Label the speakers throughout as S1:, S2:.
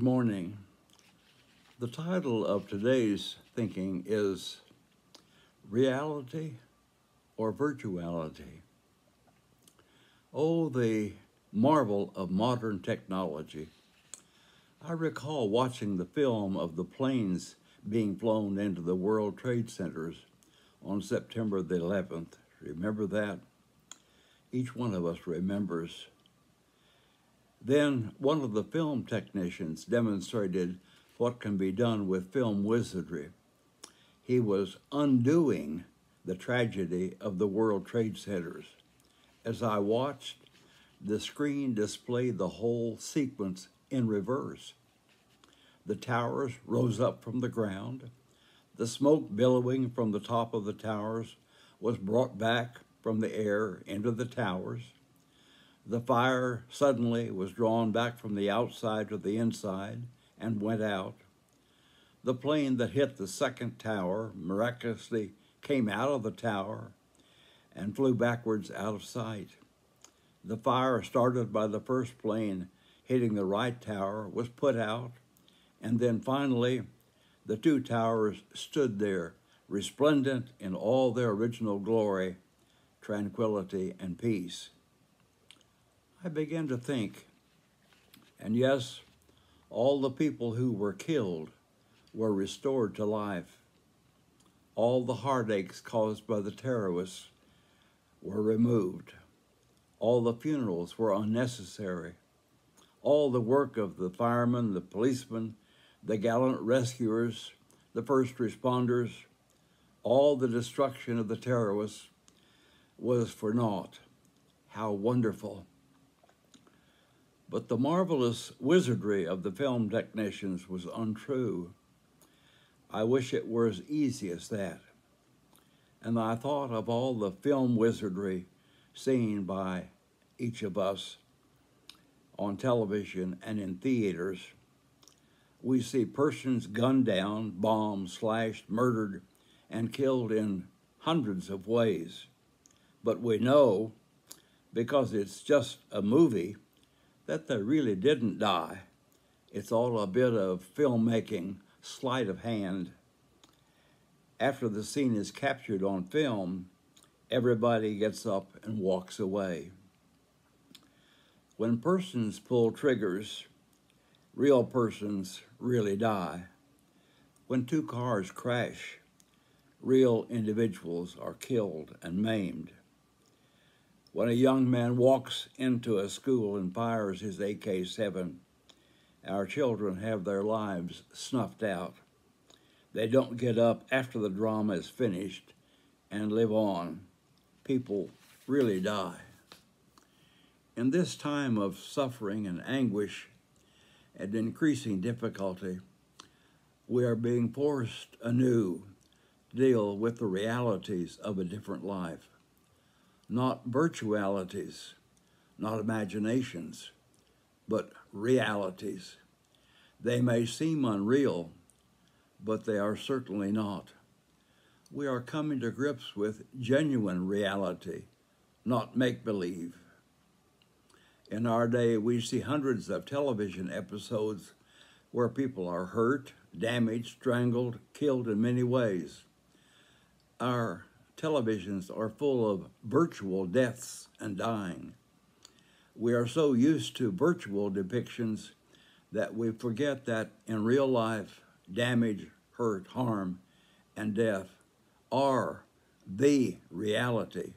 S1: morning. The title of today's thinking is Reality or Virtuality? Oh, the marvel of modern technology. I recall watching the film of the planes being flown into the World Trade Centers on September the 11th. Remember that? Each one of us remembers. Then one of the film technicians demonstrated what can be done with film wizardry. He was undoing the tragedy of the World Trade Centers. As I watched, the screen displayed the whole sequence in reverse. The towers rose up from the ground. The smoke billowing from the top of the towers was brought back from the air into the towers. The fire suddenly was drawn back from the outside to the inside and went out. The plane that hit the second tower miraculously came out of the tower and flew backwards out of sight. The fire started by the first plane hitting the right tower was put out, and then finally the two towers stood there, resplendent in all their original glory, tranquility, and peace. I began to think, and yes, all the people who were killed were restored to life. All the heartaches caused by the terrorists were removed. All the funerals were unnecessary. All the work of the firemen, the policemen, the gallant rescuers, the first responders, all the destruction of the terrorists was for naught. How wonderful. But the marvelous wizardry of the film technicians was untrue. I wish it were as easy as that. And I thought of all the film wizardry seen by each of us on television and in theaters. We see persons gunned down, bombed, slashed, murdered, and killed in hundreds of ways. But we know, because it's just a movie, that they really didn't die. It's all a bit of filmmaking, sleight of hand. After the scene is captured on film, everybody gets up and walks away. When persons pull triggers, real persons really die. When two cars crash, real individuals are killed and maimed. When a young man walks into a school and fires his AK-7, our children have their lives snuffed out. They don't get up after the drama is finished and live on. People really die. In this time of suffering and anguish and increasing difficulty, we are being forced anew to deal with the realities of a different life. Not virtualities, not imaginations, but realities. They may seem unreal, but they are certainly not. We are coming to grips with genuine reality, not make-believe. In our day, we see hundreds of television episodes where people are hurt, damaged, strangled, killed in many ways. Our televisions are full of virtual deaths and dying. We are so used to virtual depictions that we forget that in real life, damage, hurt, harm, and death are the reality.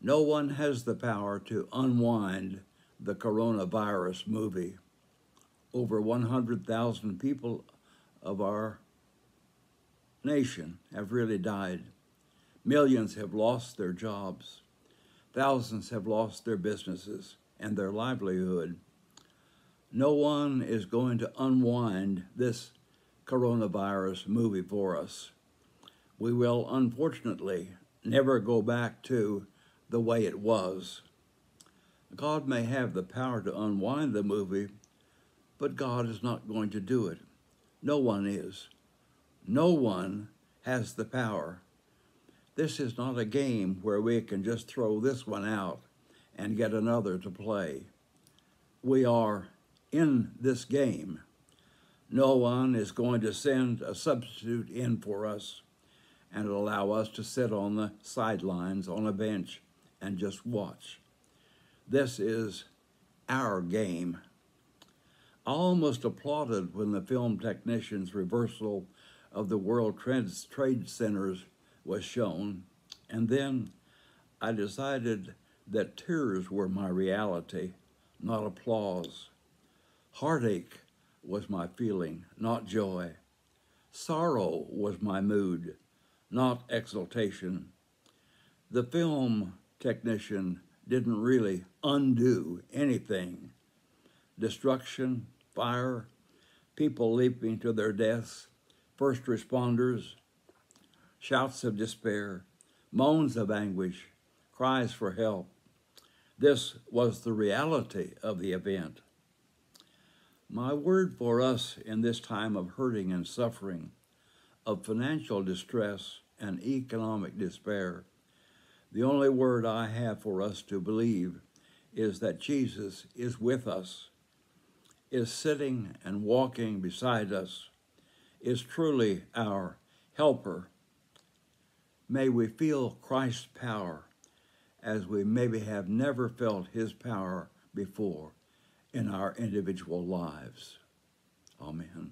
S1: No one has the power to unwind the coronavirus movie. Over 100,000 people of our nation have really died. Millions have lost their jobs. Thousands have lost their businesses and their livelihood. No one is going to unwind this coronavirus movie for us. We will, unfortunately, never go back to the way it was. God may have the power to unwind the movie, but God is not going to do it. No one is. No one has the power. This is not a game where we can just throw this one out and get another to play. We are in this game. No one is going to send a substitute in for us and allow us to sit on the sidelines on a bench and just watch. This is our game. I almost applauded when the film technician's reversal of the World Trade Centers was shown, and then I decided that tears were my reality, not applause. Heartache was my feeling, not joy. Sorrow was my mood, not exultation. The film technician didn't really undo anything. Destruction, fire, people leaping to their deaths, first responders, shouts of despair, moans of anguish, cries for help. This was the reality of the event. My word for us in this time of hurting and suffering, of financial distress and economic despair, the only word I have for us to believe is that Jesus is with us, is sitting and walking beside us, is truly our helper. May we feel Christ's power as we maybe have never felt his power before in our individual lives. Amen.